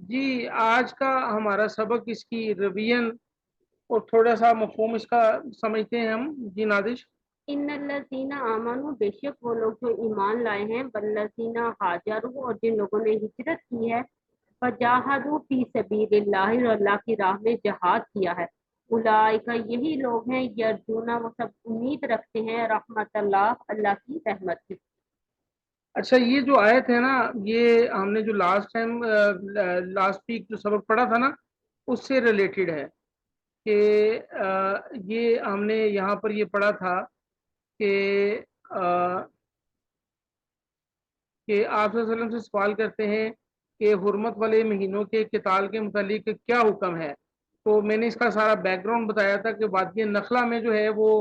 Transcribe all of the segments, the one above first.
جی آج کا ہمارا سبق اس کی ریویژن اور تھوڑا سا مفہوم اس کا سمجھتے ہیں ہم. جی نادش. ان الذین آمنوا، بے شک وہ لوگ جو ایمان لائے ہیں، والذین ہاجروا اور جن لوگوں نے ہجرت کی ہے، فجاہدوا فی سبیل اللہ اور اللہ کی راہ میں جہاد کیا ہے، اولئک یہی لوگ ہیں، یرجون وہ سب امید رکھتے ہیں، رحمت اللہ اللہ کی رحمت کی. اچھا یہ جو آیت ہے نا، یہ ہم نے جو لاسٹ ویک جو سبق پڑھا تھا نا اس سے ریلیٹڈ ہے کہ یہ ہم نے یہاں پر یہ پڑھا تھا کہ آپ صلی اللہ علیہ وسلم سے سوال کرتے ہیں کہ حرمت والے مہینوں کے قتال کے متعلق کیا حکم ہے. تو میں نے اس کا سارا بیک گراؤنڈ بتایا تھا کہ وادی نخلا میں جو ہے وہ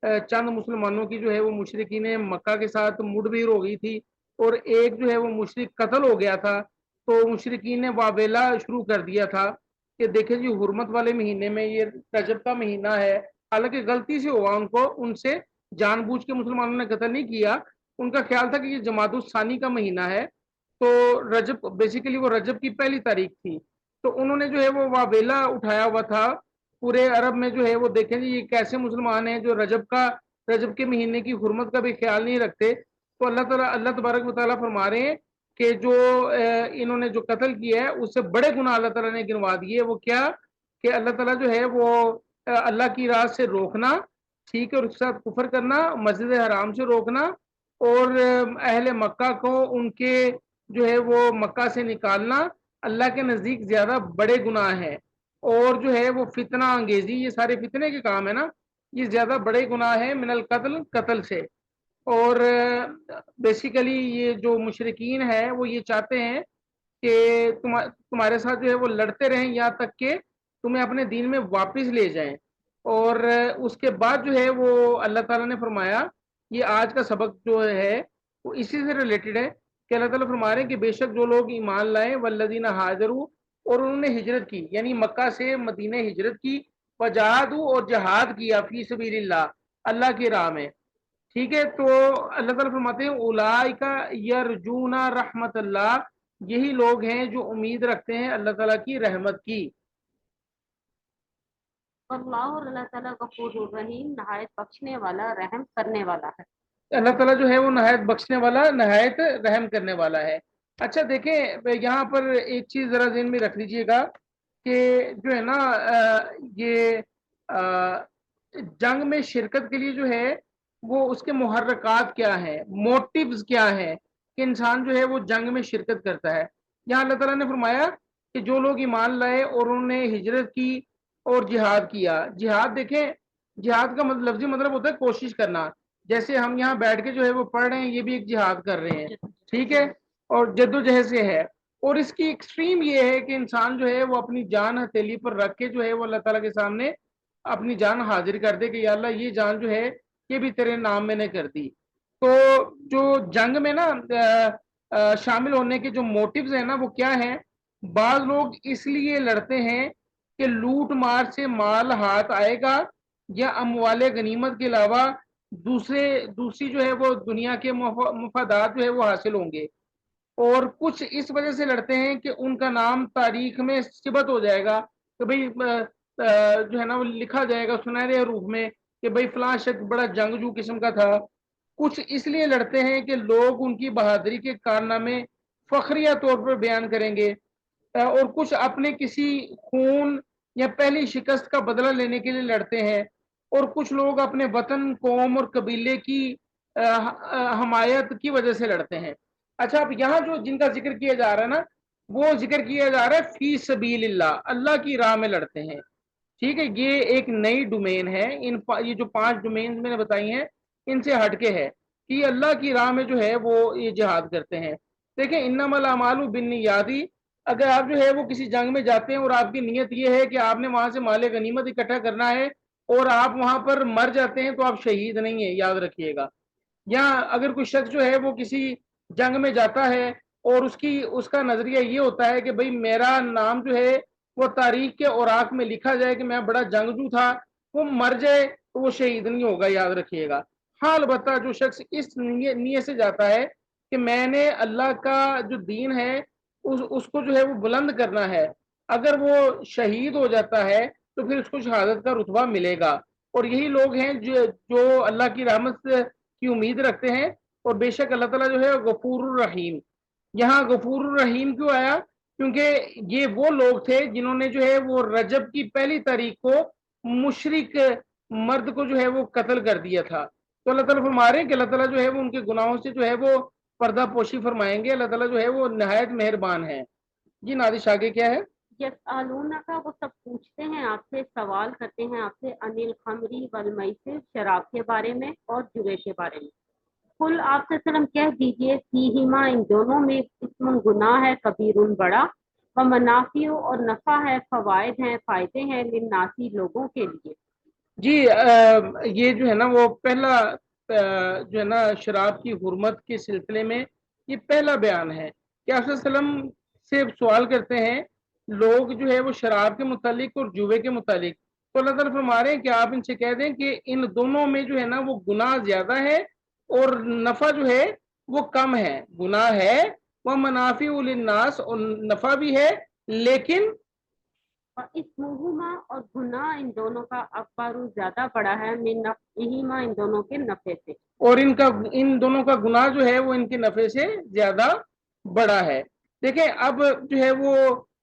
چند مسلمانوں کی جو ہے وہ مشرکین مکہ کے ساتھ مڈ بھیڑ ہو گئی تھی اور ایک جو ہے وہ مشرک قتل ہو گیا تھا. تو مشرکین نے واویلا شروع کر دیا تھا کہ دیکھیں جی حرمت والے مہینے میں یہ رجب کا مہینہ ہے، حالانکہ غلطی سے ہوا، ان سے جان بوجھ کے مسلمانوں نے قتل نہیں کیا. ان کا خیال تھا کہ یہ جماعت الثانی کا مہینہ ہے، تو رجب بیسیکلی وہ رجب کی پہلی تاریخ تھی. تو انہوں نے جو ہے وہ واویلا اٹھایا ہوا تھا پورے عرب میں. جو ہے وہ دیکھیں جی یہ کیسے مسلمان ہیں جو رجب کے مہینے کی حرمت کا بھی خیال نہیں رکھتے. تو اللہ تبارک و تعالیٰ فرما رہے ہیں کہ جو انہوں نے جو قتل کیا ہے اس سے بڑے گناہ اللہ تعالیٰ نے گنوا دیے. وہ کیا کہ اللہ تعالیٰ جو ہے وہ اللہ کی راہ سے روکنا، ٹھیک ہے، اور اس کے ساتھ کفر کرنا، مسجد حرام سے روکنا، اور اہل مکہ کو ان کے جو ہے وہ مکہ سے نکالنا اللہ کے نزدیک زیادہ بڑے گناہ ہیں. اور جو ہے وہ فتنہ انگیزی، یہ سارے فتنے کے کام ہے نا، یہ زیادہ بڑے گناہ ہیں من القتل، قتل سے. اور بیسیکلی یہ جو مشرکین ہے وہ یہ چاہتے ہیں کہ تمہارے ساتھ جو ہے وہ لڑتے رہیں یہاں تک کہ تمہیں اپنے دین میں واپس لے جائیں. اور اس کے بعد جو ہے وہ اللہ تعالیٰ نے فرمایا، یہ آج کا سبق جو ہے وہ اسی سے ریلیٹڈ ہے کہ اللہ تعالیٰ فرما رہے ہیں کہ بے شک جو لوگ ایمان لائے والذین ہاجروا اور انہوں نے ہجرت کی، یعنی مکہ سے مدینہ ہجرت کی، وجاہدوا اور جہاد کیا فی سبیل اللہ اللہ کی راہ میں، ٹھیک ہے. تو اللہ تعالیٰ فرماتے ہیں اولئک یرجون رحمت اللہ، یہی لوگ ہیں جو امید رکھتے ہیں اللہ تعالیٰ کی رحمت کی. اللہ اور اللہ تعالیٰ غفور الرحیم، نہایت بخشنے والا، رحم کرنے والا ہے. اللہ تعالیٰ جو ہے وہ نہایت بخشنے والا، نہایت رحم کرنے والا ہے. اچھا دیکھیں یہاں پر ایک چیز ذرا ذہن میں رکھ لیجئے گا کہ جو ہے نا یہ جنگ میں شرکت کے لیے جو ہے وہ اس کے محرکات کیا ہیں، موٹیوز کیا ہیں کہ انسان جو ہے وہ جنگ میں شرکت کرتا ہے. یہاں اللہ تعالیٰ نے فرمایا کہ جو لوگ ایمان لائے اور انہوں نے ہجرت کی اور جہاد کیا. جہاد دیکھیں، جہاد کا لفظی مطلب ہوتا ہے کوشش کرنا. جیسے ہم یہاں بیٹھ کے جو ہے وہ پڑھ رہے ہیں، یہ بھی ایک جہاد کر رہے ہیں، ٹھیک ہے، اور جدوجہد سے ہے. اور اس کی ایکسٹریم یہ ہے کہ انسان جو ہے وہ اپنی جان ہتھیلی پر رکھ کے جو ہے وہ اللہ تعالیٰ کے سامنے اپنی جان حاضر کر دے کہ یا اللہ یہ جان جو ہے یہ بھی تیرے نام میں نے کر دی. تو جو جنگ میں نا شامل ہونے کے جو موٹیوز ہیں نا وہ کیا ہیں؟ بعض لوگ اس لیے لڑتے ہیں کہ لوٹ مار سے مال ہاتھ آئے گا یا اموال غنیمت کے علاوہ دوسری جو ہے وہ دنیا کے مفادات جو ہے وہ حاصل ہوں گے. اور کچھ اس وجہ سے لڑتے ہیں کہ ان کا نام تاریخ میں ثبت ہو جائے گا کہ بھئی جو ہے نا وہ لکھا جائے گا سنہرے حروف میں کہ بھئی فلاں شخص بڑا جنگجو قسم کا تھا. کچھ اس لیے لڑتے ہیں کہ لوگ ان کی بہادری کے کارنامے فخریہ طور پر بیان کریں گے. اور کچھ اپنے کسی خون یا پہلی شکست کا بدلہ لینے کے لیے لڑتے ہیں. اور کچھ لوگ اپنے وطن، قوم اور قبیلے کی حمایت کی وجہ سے لڑتے ہیں. اچھا اب یہاں جو جن کا ذکر کیا جا رہا ہے نا وہ ذکر کیا جا رہا ہے فی سبیل اللہ، اللہ کی راہ میں لڑتے ہیں، ٹھیک ہے. یہ ایک نئی ڈومین ہے. یہ جو 5 ڈومین میں نے بتائی ہیں ان سے ہٹ کے ہے کہ یہ اللہ کی راہ میں جو ہے وہ یہ جہاد کرتے ہیں. دیکھیں انما الاعمال بالنیات، اگر آپ جو ہے وہ کسی جنگ میں جاتے ہیں اور آپ کی نیت یہ ہے کہ آپ نے وہاں سے مال غنیمت اکٹھا کرنا ہے اور آپ وہاں پر مر جاتے ہیں تو آپ شہید نہیں ہیں، یاد رکھیے گا. یا اگر کوئی شخص جو ہے وہ کسی جنگ میں جاتا ہے اور اس کا نظریہ یہ ہوتا ہے کہ بھئی میرا نام جو ہے وہ تاریخ کے اوراق میں لکھا جائے کہ میں بڑا جنگجو تھا، وہ مر جائے تو وہ شہید نہیں ہوگا، یاد رکھیے گا. ہاں البتہ جو شخص اس نیت سے جاتا ہے کہ میں نے اللہ کا جو دین ہے اس کو جو ہے وہ بلند کرنا ہے. اگر وہ شہید ہو جاتا ہے تو پھر اس کو شہادت کا رتبہ ملے گا. اور یہی لوگ ہیں جو اللہ کی رحمت کی امید رکھتے ہیں. اور بے شک اللہ تعالیٰ جو ہے غفور الرحیم. یہاں غفور الرحیم کیوں آیا؟ کیونکہ یہ وہ لوگ تھے جنہوں نے جو ہے وہ رجب کی پہلی تاریخ کو مشرک مرد کو جو ہے وہ قتل کر دیا تھا. تو اللہ تعالیٰ فرما رہے ہیں کہ اللہ تعالیٰ جو ہے وہ ان کے گناہوں سے جو ہے وہ پردہ پوشی فرمائیں گے. اللہ تعالیٰ جو ہے وہ نہایت مہربان ہے. جی نادش آگے کیا ہے؟ یسألونک، وہ سب پوچھتے ہیں آپ سے، سوال کرتے ہیں آپ سے، انل خمری والمیسر، شراب کے بارے میں اور جوے کے بارے میں. کل آپ صلی اللہ علیہ وسلم کہہ دیجئے، فیہما، ان دونوں میں، اسم گناہ ہے، کبیر بڑا، و منافع، اور نفع ہے، فوائد ہیں، فائدے ہیں، للناسی، لوگوں کے لیے. جی یہ جو ہے نا وہ پہلا جو ہے نا شراب کی حرمت کے سلسلے میں یہ پہلا بیان ہے کہ آپ صلی اللہ علیہ وسلم سے سوال کرتے ہیں لوگ جو ہے وہ شراب کے متعلق اور جوے کے متعلق. تو اللہ تعالیٰ فرما رہے ہیں کہ آپ ان سے کہہ دیں کہ ان دونوں میں جو ہے نا وہ گناہ زیادہ ہے اور نفع جو ہے وہ کم ہے. گناہ ہے وہ منافع للناس، اور نفع بھی ہے لیکن اور اسمہما، اور گناہ ان دونوں کا، اکبر، زیادہ بڑا ہے، من نفعہما، ان دونوں کے نفع سے. اور ان دونوں کا گناہ جو ہے وہ ان کے نفع سے زیادہ بڑا ہے. دیکھیں اب جو ہے وہ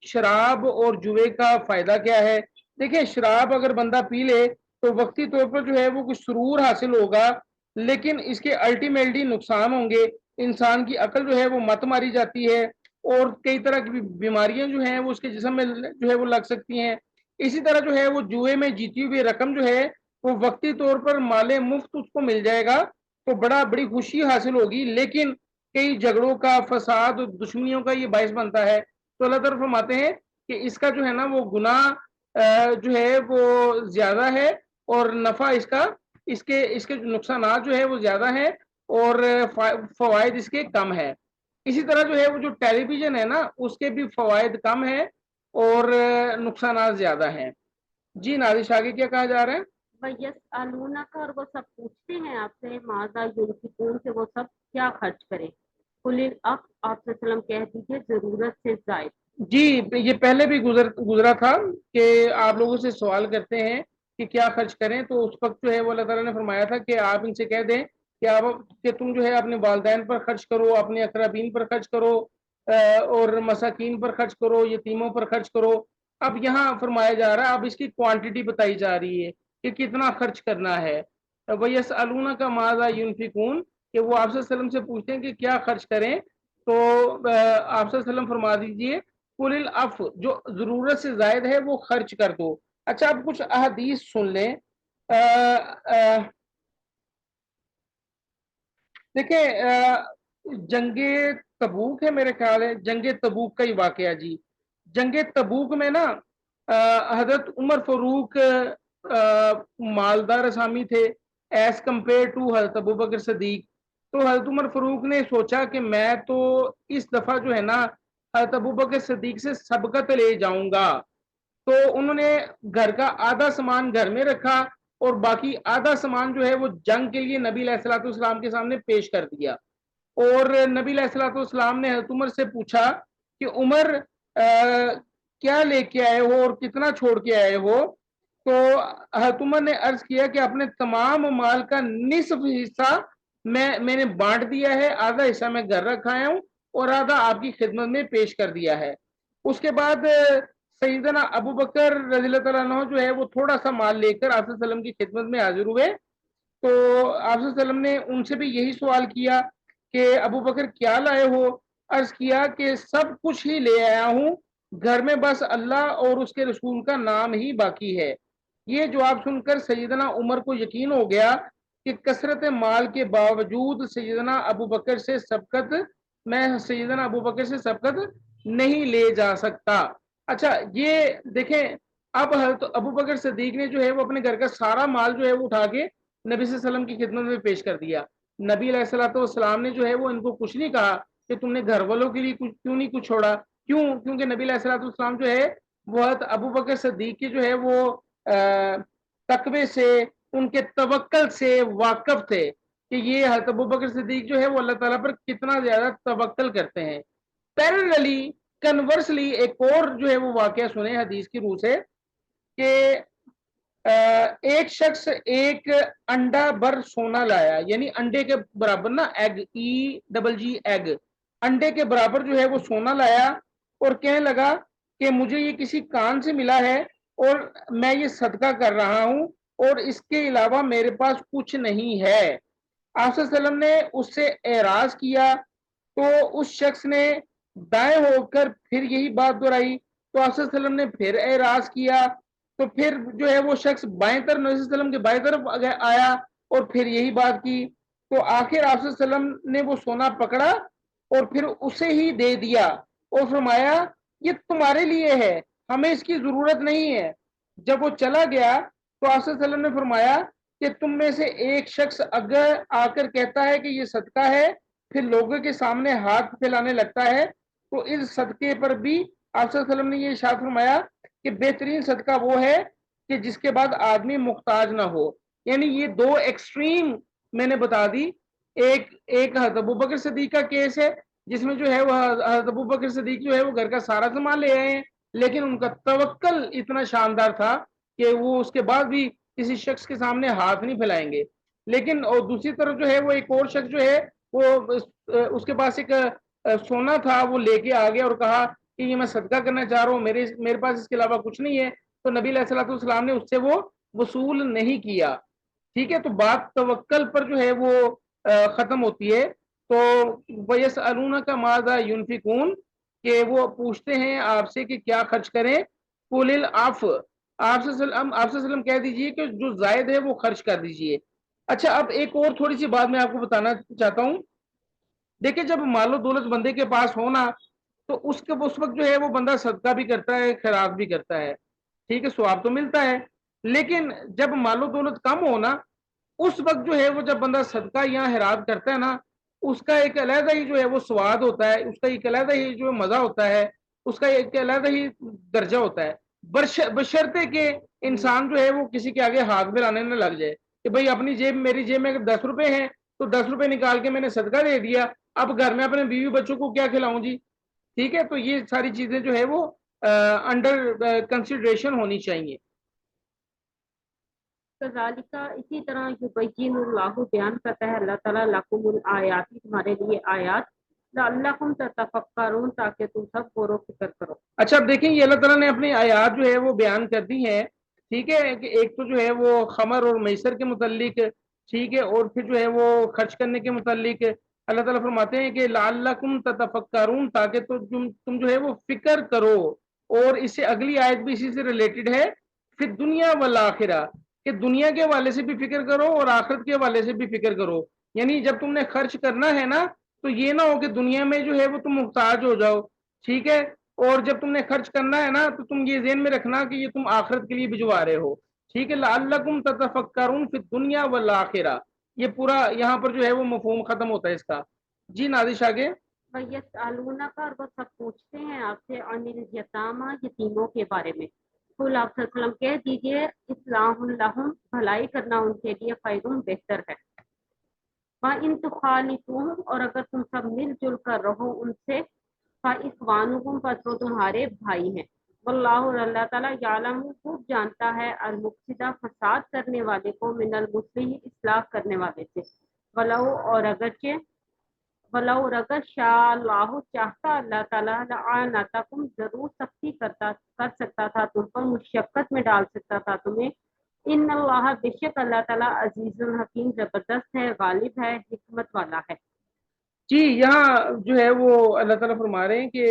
شراب اور جوے کا فائدہ کیا ہے. دیکھیں شراب اگر بندہ پی لے تو وقتی طور پر جو ہے وہ کچھ سرور حاصل ہوگا، لیکن اس کے الٹیمیٹلی نقصان ہوں گے. انسان کی عقل جو ہے وہ مت ماری جاتی ہے اور کئی طرح کی بیماریاں جو ہیں وہ اس کے جسم میں جو ہے وہ لگ سکتی ہیں. اسی طرح جو ہے وہ جوئے میں جیتی ہوئی رقم جو ہے وہ وقتی طور پر مال مفت اس کو مل جائے گا تو بڑی خوشی حاصل ہوگی، لیکن کئی جھگڑوں کا، فساد اور دشمنیوں کا یہ باعث بنتا ہے. تو اللہ تعالیٰ فرماتے ہیں کہ اس کا جو ہے نا وہ گناہ جو ہے وہ زیادہ ہے اور نفع اس کے نقصانات جو ہے وہ زیادہ ہیں اور فوائد اس کے کم ہے. اسی طرح جو ہے وہ جو ٹیلی ویژن ہے نا اس کے بھی فوائد کم ہیں اور نقصانات زیادہ ہیں. جی نادش آگے کیا کہا جا رہا ہے؟ وَيَسْأَلُونَكَ، اور وہ سب پوچھتے ہیں آپ سے، ماذا ينفقون، کہ وہ سب کیا خرچ کریں. قُلِ الْعَفْوَ، آپ صلی اللہ علیہ وسلم کہہ دیجیے ضرورت سے زائد. جی یہ پہلے بھی گزرا تھا کہ آپ لوگوں سے سوال کرتے ہیں کہ کیا خرچ کریں، تو اس وقت جو ہے وہ اللہ تعالیٰ نے فرمایا تھا کہ آپ ان سے کہہ دیں کہ تم جو ہے اپنے والدین پر خرچ کرو، اپنے اقربین پر خرچ کرو اور مساکین پر خرچ کرو، یتیموں پر خرچ کرو. اب یہاں فرمایا جا رہا ہے، اب اس کی کوانٹٹی بتائی جا رہی ہے کہ کتنا خرچ کرنا ہے. وَيَسْأَلُونَكَ مَاذَا يُنْفِقُونَ، کہ وہ آپ صلی اللہ علیہ وسلم سے پوچھتے ہیں کہ کیا خرچ کریں. تو آپ صلی اللہ علیہ وسلم فرما دیجئے قُلِ الْعَفْوَ، جو ضرورت سے زائد ہے وہ خرچ کر دو. اچھا اب کچھ احادیث سن لیں. دیکھیں جنگ تبوک ہے، میرے خیال ہے جنگ تبوک کا ہی واقعہ. جی جنگ تبوک میں نا حضرت عمر فاروق مالدار اسامی تھے ایز کمپیئر ٹو حضرت ابوبکر صدیق. تو حضرت عمر فاروق نے سوچا کہ میں تو اس دفعہ جو ہے نا حضرت ابوبکر صدیق سے سبقت لے جاؤں گا. تو انہوں نے گھر کا آدھا سامان گھر میں رکھا اور باقی آدھا سامان جو ہے وہ جنگ کے لیے نبی علیہ الصلوۃ والسلام کے سامنے پیش کر دیا. اور نبی علیہ الصلوۃ والسلام نے حضرت عمر سے پوچھا کہ عمر کیا لے کے آئے ہو اور کتنا چھوڑ کے آئے ہو. تو حضرت عمر نے عرض کیا کہ اپنے تمام مال کا نصف حصہ میں نے بانٹ دیا ہے، آدھا حصہ میں گھر رکھایا ہوں اور آدھا آپ کی خدمت میں پیش کر دیا ہے. اس کے بعد سیدنا ابو بکر رضی اللہ تعالیٰ عنہ جو ہے وہ تھوڑا سا مال لے کر آپ صلی اللہ علیہ وسلم کی خدمت میں حاضر ہوئے. تو آپ صلی اللہ علیہ وسلم نے ان سے بھی یہی سوال کیا کہ ابو بکر کیا لائے ہو. عرض کیا کہ سب کچھ ہی لے آیا ہوں، گھر میں بس اللہ اور اس کے رسول کا نام ہی باقی ہے. یہ جواب سن کر سیدنا عمر کو یقین ہو گیا کہ کثرت مال کے باوجود سیدنا ابو بکر سے سبقت نہیں لے جا سکتا. اچھا یہ دیکھیں اب حضرت ابو بکر صدیق نے جو ہے وہ اپنے گھر کا سارا مال جو ہے وہ اٹھا کے نبی صلی اللہ علیہ وسلم کی خدمت میں پیش کر دیا. نبی علیہ الصلوۃ والسلام نے جو ہے وہ ان کو کچھ نہیں کہا کہ تم نے گھر والوں کے لیے کیوں نہیں کچھ چھوڑا. کیونکہ نبی علیہ الصلوۃ والسلام جو ہے وہ حضرت ابو بکر صدیق کی جو ہے وہ تقوی سے، ان کے توکل سے واقف تھے کہ یہ حضرت ابو بکر صدیق جو ہے وہ اللہ تعالیٰ پر کتنا زیادہ توکل کرتے ہیں. پیرللی کنورسلی ایک اور جو ہے وہ واقعہ سنے حدیث کی روح سے کہ ایک شخص ایک انڈا بر سونا لایا، یعنی انڈے کے برابر نا، ایگ، EGG ایگ، انڈے کے برابر جو ہے وہ سونا لایا اور کہنے لگا کہ مجھے یہ کسی کان سے ملا ہے اور میں یہ صدقہ کر رہا ہوں اور اس کے علاوہ میرے پاس کچھ نہیں ہے۔ آپ صلی اللہ علیہ وسلم نے اس سے اعراض کیا تو اس شخص نے دائیں ہو کر پھر یہی بات دہرائی، تو آپ صلی اللہ علیہ وسلم نے پھر اعراض کیا، تو پھر جو ہے وہ شخص بائیں طرف، نبی صلی اللہ علیہ وسلم کے بائیں طرف آیا اور پھر یہی بات کی، تو آخر آپ صلی اللہ علیہ وسلم نے وہ سونا پکڑا اور پھر اسے ہی دے دیا اور فرمایا یہ تمہارے لیے ہے، ہمیں اس کی ضرورت نہیں ہے۔ جب وہ چلا گیا تو آپ صلی اللہ علیہ وسلم نے فرمایا کہ تم میں سے ایک شخص اگر آ کر کہتا ہے کہ یہ صدقہ ہے، پھر لوگوں کے سامنے ہاتھ پھیلانے لگتا ہے، تو اس صدقے پر بھی آپ صلی اللہ علیہ وسلم نے یہ ارشاد فرمایا کہ بہترین صدقہ وہ ہے کہ جس کے بعد آدمی محتاج نہ ہو۔ یعنی یہ دو ایکسٹریم میں نے بتا دی۔ ایک حضرت ابوبکر صدیق کا کیس ہے جس میں جو ہے وہ حضرت ابوبکر صدیق جو ہے وہ گھر کا سارا سامان لے آئے ہیں، لیکن ان کا توکل اتنا شاندار تھا کہ وہ اس کے بعد بھی کسی شخص کے سامنے ہاتھ نہیں پھیلائیں گے۔ لیکن اور دوسری طرف جو ہے وہ ایک اور شخص جو ہے وہ اس کے پاس ایک سونا تھا، وہ لے کے آ گیا اور کہا کہ یہ میں صدقہ کرنا چاہ رہا ہوں، میرے پاس اس کے علاوہ کچھ نہیں ہے، تو نبی علیہ الصلوۃ والسلام نے اس سے وہ وصول نہیں کیا۔ ٹھیک ہے، تو بات توکل پر جو ہے وہ ختم ہوتی ہے۔ تو وَيَسْأَلُونَكَ مَاذَا يُنْفِقُونَ، کہ وہ پوچھتے ہیں آپ سے کہ کیا خرچ کریں، قُلِ الْعَفْوَ، آپ صلی اللہ علیہ وسلم کہہ دیجئے کہ جو زائد ہے وہ خرچ کر دیجئے۔ اچھا، اب ایک اور تھوڑی سی بات میں آپ کو بتانا چاہتا ہوں۔ دیکھیں جب مال و دولت بندے کے پاس ہونا تو اس وقت جو ہے وہ بندہ صدقہ بھی کرتا ہے، خیرات بھی کرتا ہے، ٹھیک ہے، ثواب تو ملتا ہے۔ لیکن جب مال و دولت کم ہونا، اس وقت جو ہے وہ جب بندہ صدقہ یا خیرات کرتا ہے نا، اس کا ایک علیحدہ ہی جو ہے وہ سواد ہوتا ہے، اس کا ایک علیحدہ ہی جو مزہ ہوتا ہے، اس کا ایک علیحدہ ہی درجہ ہوتا ہے، بشرطے کہ انسان جو ہے وہ کسی کے آگے ہاتھ پھیلانے نہ لگ جائے کہ بھئی اپنی میری جیب میں اگر 10 روپے ہیں تو 10 روپے نکال کے میں نے صدقہ دے دیا، اب گھر میں اپنے بیوی بچوں کو کیا کھلاؤں جی۔ ٹھیک ہے، تو یہ ساری چیزیں جو ہے وہ انڈر کنسیڈریشن ہونی چاہیے۔ کذالک، اسی طرح یبین اللہ، بیان کرتا ہے اللہ تعالیٰ، لکم الآیات، تمہارے لیے آیات، لعلکم تتفکرون، تاکہ تم سب غور و فکر کرو۔ اچھا اب دیکھیں یہ اللہ تعالیٰ نے اپنی آیات جو ہے وہ بیان کر دی ہیں، ٹھیک ہے، کہ ایک تو جو ہے وہ خمر اور میسر کے متعلق، ٹھیک ہے، اور پھر جو ہے وہ خرچ کرنے کے متعلق اللہ تعالیٰ فرماتے ہیں کہ لعلکم تتفکرون، تاکہ تم جو ہے وہ فکر کرو۔ اور اس سے اگلی آیت بھی اسی سے ریلیٹڈ ہے، پھر دنیا والآخرہ، کہ دنیا کے حوالے سے بھی فکر کرو اور آخرت کے حوالے سے بھی فکر کرو۔ یعنی جب تم نے خرچ کرنا ہے نا تو یہ نہ ہو کہ دنیا میں جو ہے وہ تم محتاج ہو جاؤ، ٹھیک ہے، اور جب تم نے خرچ کرنا ہے نا تو تم یہ ذہن میں رکھنا کہ یہ تم آخرت کے لیے بھجوا رہے ہو، ٹھیک ہے، لعلکم تتفکرون فی الدنیا والآخرہ، یہ پورا یہاں پر جو ہے وہ مفہوم ختم ہوتا ہے اس کا۔ جی نادش آگے۔ وَيَسْأَلُونَكَ، اور وہ سب پوچھتے ہیں آپ سے، عن الیتامیٰ، یتیموں کے بارے میں۔ قل، آپ صلی اللہ علیہ وسلم کہہ دیجئے، اصلاح لہم، بھلائی کرنا ان کے لیے، خیر، بہتر ہے۔ وَإِن تُخَالِطُوهُمْ، اور اگر تم سب مل جل کر رہو ان سے، فَإِخْوَانُكُمْ، پس وہ تمہارے بھائی ہیں۔ واللہ، اور اللہ تعالیٰ، یعلم، خوب جانتا ہے، المفسد، فساد کرنے والے کو، من المصلح، اصلاح کرنے والے سے۔ ولو، اور اگر شاء اللہ، چاہتا اللہ تعالیٰ، لَأَعْنَتَكُمْ، ضرور سختی کر سکتا تھا تم پر، مشقت میں ڈال سکتا تھا تمہیں۔ ان اللہ، بے شک اللہ تعالیٰ، عزیز الحکیم، زبردست ہے، غالب ہے، حکمت والا ہے۔ جی یہاں جو ہے وہ اللہ تعالیٰ فرما رہے ہیں کہ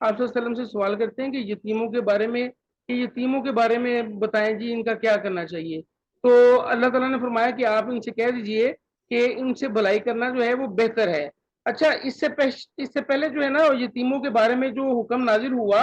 آپ صلی اللہ علیہ وسلم سے سوال کرتے ہیں کہ یتیموں کے بارے میں، کہ یتیموں کے بارے میں بتائیں جی ان کا کیا کرنا چاہیے۔ تو اللہ تعالیٰ نے فرمایا کہ آپ ان سے کہہ دیجئے کہ ان سے بھلائی کرنا جو ہے وہ بہتر ہے۔ اچھا اس سے پہلے جو ہے نا یتیموں کے بارے میں جو حکم نازل ہوا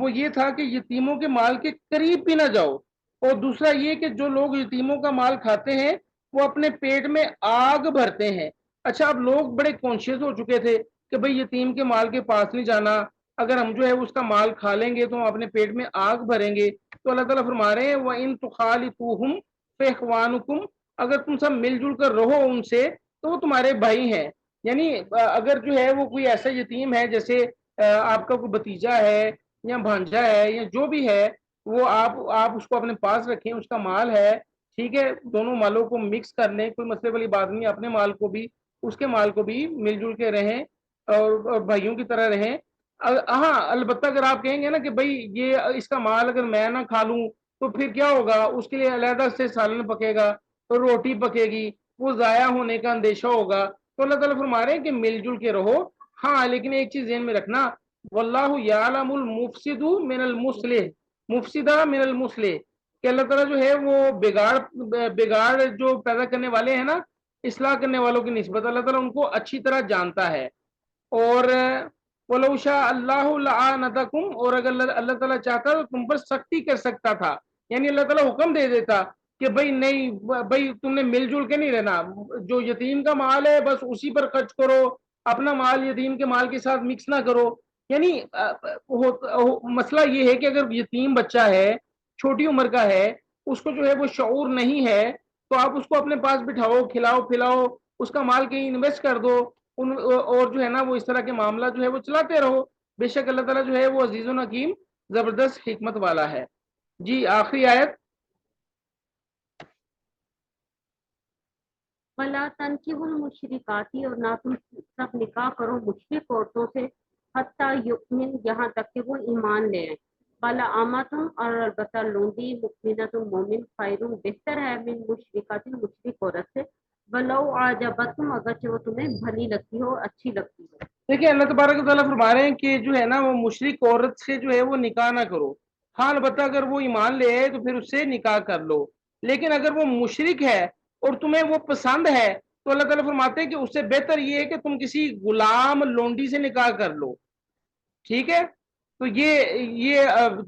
وہ یہ تھا کہ یتیموں کے مال کے قریب بھی نہ جاؤ، اور دوسرا یہ کہ جو لوگ یتیموں کا مال کھاتے ہیں وہ اپنے پیٹ میں آگ بھرتے ہیں۔ اچھا اب لوگ بڑے کانشیس ہو چکے تھے کہ بھئی یتیم کے مال کے پاس نہیں جانا، اگر ہم جو ہے اس کا مال کھا لیں گے تو ہم اپنے پیٹ میں آگ بھریں گے۔ تو اللہ تعالیٰ فرما رہے ہیں وَإِن تُخَالِطُوهُمْ فَإِخْوَانُكُمْ، اگر تم سب مل جل کر رہو ان سے تو وہ تمہارے بھائی ہیں۔ یعنی اگر جو ہے وہ کوئی ایسا یتیم ہے جیسے آپ کا کوئی بتیجا ہے یا بھانجا ہے یا جو بھی ہے، وہ آپ اس کو اپنے پاس رکھیں، اس کا مال ہے، ٹھیک ہے، دونوں مالوں کو مکس کر لیں، کوئی مسئلے والی بات نہیں، اپنے مال کو بھی اس کے مال کو بھی مل جل کے رہیں اور بھائیوں کی طرح رہیں۔ ہاں البتہ اگر آپ کہیں گے نا کہ بھائی یہ اس کا مال اگر میں نہ کھا لوں تو پھر کیا ہوگا، اس کے لیے علیحدہ سے سالن پکے گا، تو روٹی پکے گی، وہ ضائع ہونے کا اندیشہ ہوگا۔ تو اللہ تعالیٰ فرما رہے ہیں کہ مل جل کے رہو، ہاں لیکن ایک چیز ذہن میں رکھنا، واللہ یعلم المفسد من المصلح، مفسدہ من المصلح، کہ اللہ تعالیٰ جو ہے وہ بگاڑ جو پیدا کرنے والے ہیں نا، اصلاح کرنے والوں کی نسبت اللہ تعالیٰ ان کو اچھی طرح جانتا ہے۔ اور وَلَوْ شَاءَ اللَّهُ لَأَعْنَتَكُمْ، اور اگر اللہ تعالیٰ چاہتا تو تم پر سختی کر سکتا تھا، یعنی اللہ تعالیٰ حکم دے دیتا کہ بھائی نہیں، بھائی تم نے مل جل کے نہیں رہنا، جو یتیم کا مال ہے بس اسی پر خرچ کرو، اپنا مال یتیم کے مال کے ساتھ مکس نہ کرو۔ یعنی مسئلہ یہ ہے کہ اگر یتیم بچہ ہے، چھوٹی عمر کا ہے، اس کو جو ہے وہ شعور نہیں ہے، تو آپ اس کو اپنے پاس بٹھاؤ، کھلاؤ پھلاؤ، اس کا مال کہیں انویسٹ کر دو، اور جو ہے نا وہ اس طرح کے معاملہ جو ہے وہ چلاتے رہو۔ بے شک اللہ تعالیٰ جو ہے وہ عزیز و حکیم، زبردست حکمت والا ہے۔ جی آخری آیت۔ ولا تنکحوا المشرکات، اور نہ تم سب نکاح کرو مشرک عورتوں سے، حتیٰ یؤمن، یہاں تک کہ وہ ایمان لے آئیں، ولا امۃ، اور البتہ لونڈی، مؤمنۃ مومن، خیر بہتر ہے، من مشرکۃ، مشرک عورت سے، ولو اعجبتکم، اگرچہ وہ تمہیں بھلی لگتی ہو، اچھی لگتی ہو۔ دیکھیں اللہ تبارک و تعالیٰ فرما رہے ہیں کہ جو ہے نا وہ مشرک عورت سے جو ہے وہ نکاح نہ کرو، ہاں البتہ اگر وہ ایمان لے آئے تو پھر اس سے نکاح کر لو، لیکن اگر وہ مشرک ہے اور تمہیں وہ پسند ہے تو اللہ تعالیٰ فرماتے ہیں کہ اس سے بہتر یہ ہے کہ تم کسی غلام لونڈی سے نکاح کر لو، ٹھیک ہے۔ تو یہ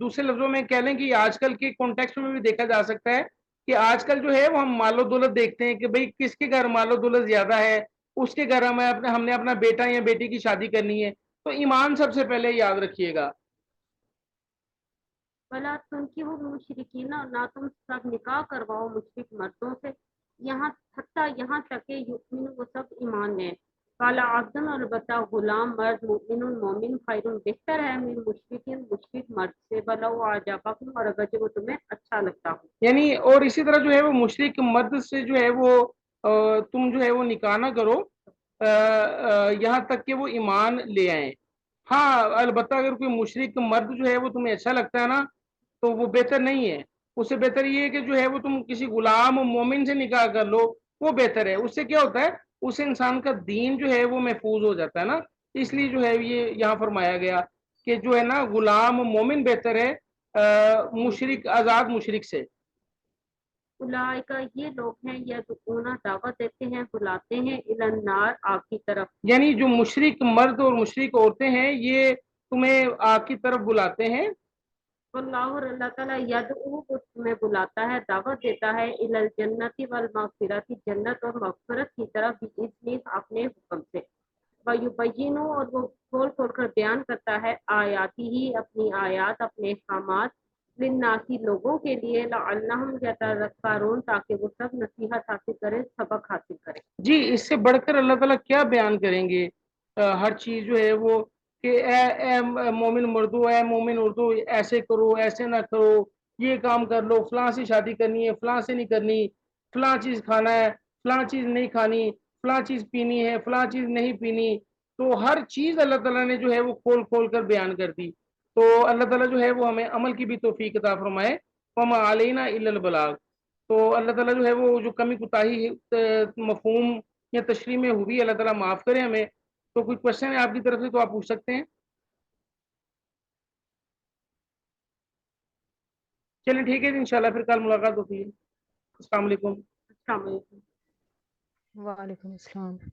دوسرے لفظوں میں کہہ لیں کہ آج کل کے کانٹیکسٹ میں بھی دیکھا جا سکتا ہے کہ آج کل جو ہے وہ ہم مال و دولت دیکھتے ہیں کہ بھئی کس کے گھر مال و دولت زیادہ ہے، اس کے گھر ہم نے اپنا بیٹا یا بیٹی کی شادی کرنی ہے، تو ایمان سب سے پہلے یاد رکھیے گا۔ ولا تنکحوا المشرکین، اور نہ تم سب نکاح کرواؤ مشرک مردوں سے، یہاں تک کہ یؤمن، وہ سب ایمان لیں، قال عبد، البتہ غلام مرد، مؤمن مومن، خیر بہتر ہے، من مشرک، مشرک مرد سے، ولو اعجبکم، اور اگرچہ وہ تمہیں اچھا لگتا ہو۔ یعنی اور اسی طرح جو ہے وہ مشرک مرد سے جو ہے وہ تم جو ہے وہ نکاح نہ کرو یہاں تک کہ وہ ایمان لے آئیں، ہاں البتہ اگر کوئی مشرک مرد جو ہے وہ تمہیں اچھا لگتا ہے نا تو وہ بہتر نہیں ہے، اس سے بہتر یہ ہے کہ جو ہے وہ تم کسی غلام مومن سے نکاح کر لو، وہ بہتر ہے۔ اس سے کیا ہوتا ہے، اس سے انسان کا دین جو ہے وہ محفوظ ہو جاتا ہے نا، اس لیے جو ہے یہ یہاں فرمایا گیا کہ جو ہے نا غلام مومن بہتر ہے مشرک آزاد مشرک سے۔ اولئک، یہ لوگ ہیں، یدعون، دعوت دیتے ہیں، بلاتے ہیں، الی النار، آگ کی طرف۔ یعنی جو مشرک مرد اور مشرک عورتیں ہیں یہ تمہیں آگ کی طرف بلاتے ہیں، واللہ، اور اللہ تعالیٰ، یدعو، وہ تمہیں بلاتا ہے، دعوت دیتا ہے، الی الجنت والمغفرت، جنت اور مغفرت کی طرف، باذنہ، اپنے حکم سے، ویبین، اور وہ کھول کھول کر بیان کرتا ہے، آیاتی ہی، اپنی آیات، اپنے احکامات، للناسی، لوگوں کے لیے، لعلہم یتذکرون، تاکہ وہ سب نصیحت حاصل کریں، سبق حاصل کریں۔ جی اس سے بڑھ کر اللہ تعالیٰ کیا بیان کریں گے، ہر چیز جو ہے وہ کہ اے مومن مردو، اے مومن اردو، ایسے کرو ایسے نہ کرو، یہ کام کر لو، فلاں سے شادی کرنی ہے، فلاں سے نہیں کرنی، فلاں چیز کھانا ہے، فلاں چیز نہیں کھانی، فلاں چیز پینی ہے، فلاں چیز نہیں پینی، تو ہر چیز اللہ تعالیٰ نے جو ہے وہ کھول کھول کر بیان کر دی۔ تو اللہ تعالیٰ جو ہے وہ ہمیں عمل کی بھی توفیق عطا فرمائے، وما علینا الا البلاغ۔ تو اللہ تعالیٰ جو ہے وہ جو کمی کوتاہی مفہوم یا تشریح میں ہوئی اللہ تعالیٰ معاف کرے ہمیں۔ تو کوئی کوشچن ہے آپ کی طرف سے تو آپ پوچھ سکتے ہیں۔ چلیں ٹھیک ہے جی، انشاءاللہ پھر کل ملاقات ہوتی ہے۔ السلام علیکم۔ السلام علیکم۔ وعلیکم السلام۔